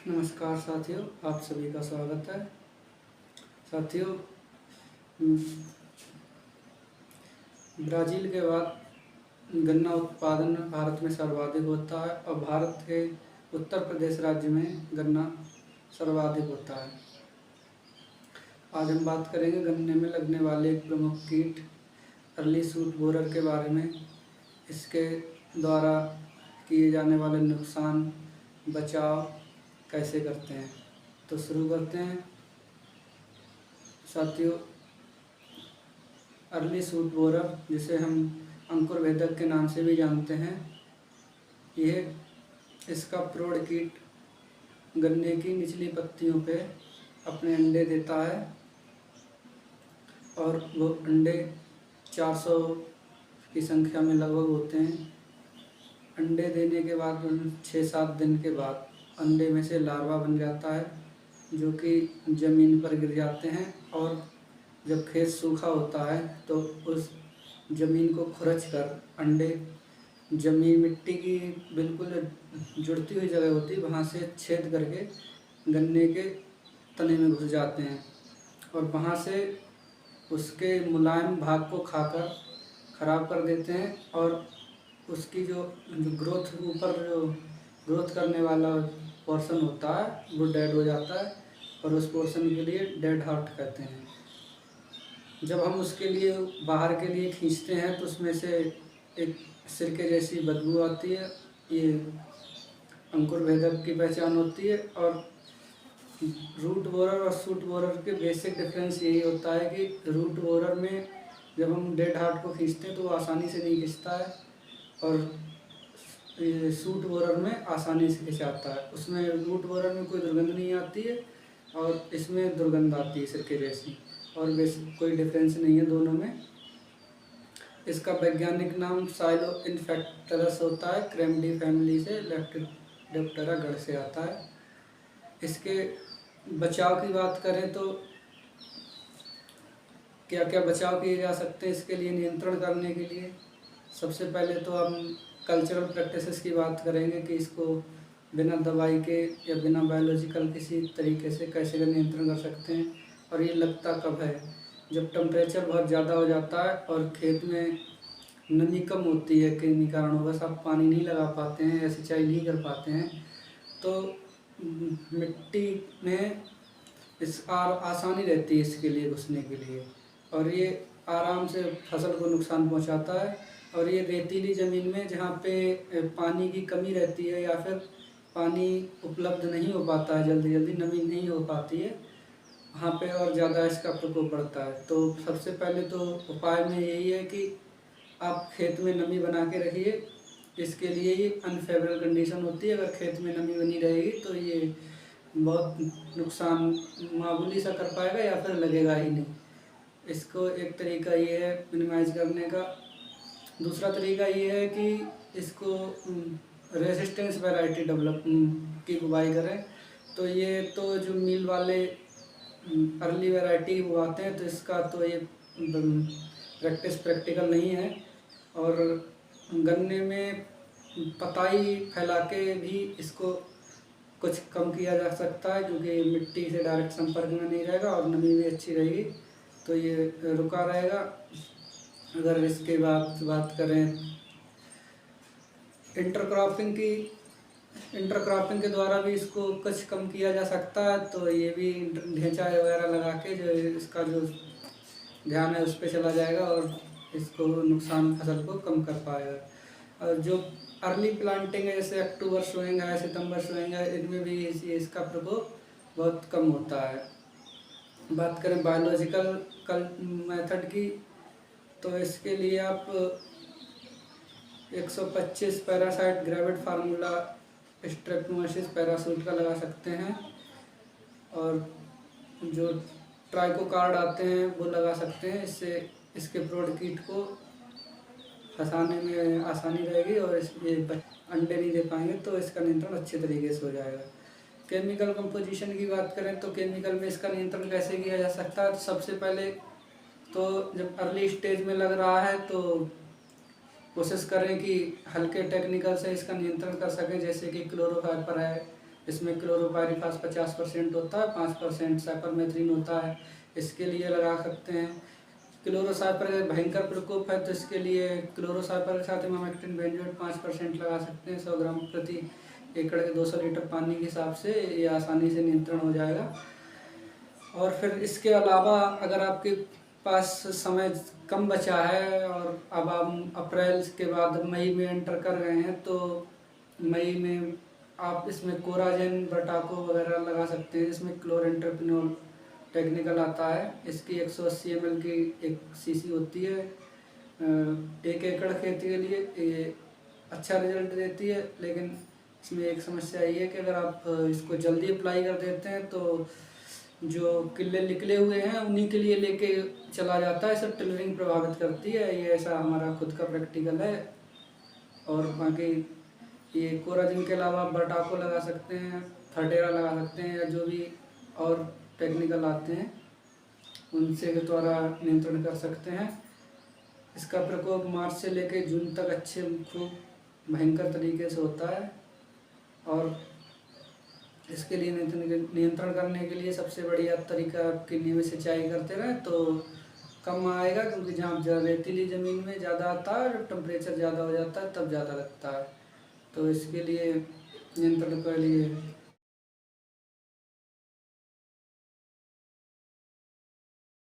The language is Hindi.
नमस्कार साथियों, आप सभी का स्वागत है। साथियों, ब्राज़ील के बाद गन्ना उत्पादन भारत में सर्वाधिक होता है और भारत के उत्तर प्रदेश राज्य में गन्ना सर्वाधिक होता है। आज हम बात करेंगे गन्ने में लगने वाले एक प्रमुख कीट अर्ली सूट बोरर के बारे में, इसके द्वारा किए जाने वाले नुकसान, बचाव कैसे करते हैं। तो शुरू करते हैं। साथियों, अर्ली सूट बोरर, जिसे हम अंकुर भेदक के नाम से भी जानते हैं, इसका प्रौढ़ कीट गन्ने की निचली पत्तियों पे अपने अंडे देता है और वो अंडे 400 की संख्या में लगभग होते हैं। अंडे देने के बाद 6-7 दिन के बाद अंडे में से लार्वा बन जाता है, जो कि ज़मीन पर गिर जाते हैं और जब खेत सूखा होता है तो उस ज़मीन को खुरच कर अंडे ज़मीन मिट्टी की बिल्कुल जुड़ती हुई जगह होती है, वहाँ से छेद करके गन्ने के तने में घुस जाते हैं और वहाँ से उसके मुलायम भाग को खाकर ख़राब कर देते हैं और उसकी जो ग्रोथ, ऊपर जो ग्रोथ करने वाला पोर्शन होता है वो डेड हो जाता है और उस पोर्शन के लिए डेड हार्ट कहते हैं। जब हम उसके लिए बाहर के लिए खींचते हैं तो उसमें से एक सिरके जैसी बदबू आती है। ये अंकुर भेदक की पहचान होती है। और रूट बोरर और सूट बोरर के बेसिक डिफरेंस यही होता है कि रूट बोरर में जब हम डेड हार्ट को खींचते हैं तो वो आसानी से नहीं खिंचता है और सूट बोरर में आसानी से खिंचाता है। उसमें रूट बोरर में कोई दुर्गंध नहीं आती है और इसमें दुर्गंध आती है सिरके जैसी, और कोई डिफरेंस नहीं है दोनों में। इसका वैज्ञानिक नाम साइलोइन्फेक्टरस होता है। क्रेमडी फैमिली से लेप्टोप्टेरा गण से आता है। इसके बचाव की बात करें तो क्या क्या बचाव किए जा सकते हैं इसके लिए नियंत्रण करने के लिए। सबसे पहले तो हम कल्चरल प्रैक्टिसेस की बात करेंगे कि इसको बिना दवाई के या बिना बायोलॉजिकल किसी तरीके से कैसे नियंत्रण कर सकते हैं। और ये लगता कब है, जब टेम्परेचर बहुत ज़्यादा हो जाता है और खेत में नमी कम होती है किन्हीं कारणवश, आप पानी नहीं लगा पाते हैं या सिंचाई नहीं कर पाते हैं, तो मिट्टी में आसानी रहती है इसके लिए घुसने के लिए और ये आराम से फसल को नुकसान पहुंचाता है। और ये रेतीली ज़मीन में जहाँ पे पानी की कमी रहती है या फिर पानी उपलब्ध नहीं हो पाता है, जल्दी जल्दी नमी नहीं हो पाती है, वहाँ पे और ज़्यादा इसका प्रकोप बढ़ता है। तो सबसे पहले तो उपाय में यही है कि आप खेत में नमी बना के रखिए। इसके लिए ये अनफेवरेबल कंडीशन होती है। अगर खेत में नमी बनी रहेगी तो ये बहुत नुकसान मामूली सा कर पाएगा या फिर लगेगा ही नहीं। इसको एक तरीका ये है मिनिमाइज करने का। दूसरा तरीका ये है कि इसको रेजिस्टेंस वैरायटी डेवलप की बुवाई करें। तो ये तो जो मिल वाले अर्ली वैरायटी उगाते हैं तो इसका तो ये प्रैक्टिकल नहीं है। और गन्ने में पताई फैला के भी इसको कुछ कम किया जा सकता है, क्योंकि मिट्टी से डायरेक्ट संपर्क में नहीं रहेगा और नमी भी अच्छी रहेगी तो ये रुका रहेगा। अगर इसके बाद बात करें इंटरक्रॉपिंग के द्वारा भी इसको कुछ कम किया जा सकता है। तो ये भी ढेंचा वगैरह लगा के जो इसका जो ध्यान है उस पर चला जाएगा और इसको नुकसान फसल को कम कर पाएगा। और जो अर्ली प्लांटिंग है, जैसे अक्टूबर सोइंग है, सितंबर सोइंग है, इनमें भी इसका प्रकोप बहुत कम होता है। बात करें बायोलॉजिकल मेथड की, तो इसके लिए आप 125 parasite gravid formula Streptomyces parachute का लगा सकते हैं और जो ट्राइकोकार्ड आते हैं वो लगा सकते हैं। इससे इसके प्रौढ़ कीट को फंसाने में आसानी रहेगी और ये अंडे नहीं दे पाएंगे, तो इसका नियंत्रण अच्छे तरीके से हो जाएगा। केमिकल कंपोजिशन की बात करें तो केमिकल में इसका नियंत्रण कैसे किया जा सकता है। तो सबसे पहले तो जब अर्ली स्टेज में लग रहा है तो कोशिश करें कि हल्के टेक्निकल से इसका नियंत्रण कर सकें, जैसे कि क्लोरोफाइपर है इसमें क्लोरोपाइरीफास 50% होता है, 5% साइपरमेथ्रिन होता है, इसके लिए लगा सकते हैं। क्लोरोसाइपर भयंकर प्रकोप है तो इसके लिए क्लोरोसाइपर के साथ इमामेक्टिन बेंजोएट 5% लगा सकते हैं 100 ग्राम प्रति एकड़ के 200 लीटर पानी के हिसाब से, ये आसानी से नियंत्रण हो जाएगा। और फिर इसके अलावा अगर आपके पास समय कम बचा है और अब आप अप्रैल के बाद मई में एंटर कर गए हैं, तो मई में आप इसमें कोराजेन बटाको वगैरह लगा सकते हैं, जिसमें क्लोरेंट्रेपिनोल टेक्निकल आता है। इसकी 180 ml की एक सीसी होती है 1 एकड़ खेती के लिए, ये अच्छा रिजल्ट देती है। लेकिन इसमें एक समस्या ये है कि अगर आप इसको जल्दी अप्लाई कर देते हैं तो जो किले निकले हुए हैं उन्हीं के लिए लेके चला जाता है, इसे टिलरिंग प्रभावित करती है। ये ऐसा हमारा खुद का प्रैक्टिकल है। और बाकी ये कोराजिन के अलावा आप बटाको लगा सकते हैं, फर्टेरा लगा सकते हैं, या जो भी और टेक्निकल आते हैं उनसे के द्वारा नियंत्रण कर सकते हैं। इसका प्रकोप मार्च से लेकर जून तक अच्छे खूब भयंकर तरीके से होता है। और इसके लिए नियंत्रण करने के लिए सबसे बढ़िया तरीका आपकी नियमित सिंचाई करते रहें तो कम आएगा, क्योंकि जहाँ रेतीली ज़मीन में ज़्यादा आता है, जब टेम्परेचर ज़्यादा हो जाता है तब ज़्यादा लगता है। तो इसके लिए नियंत्रण के लिए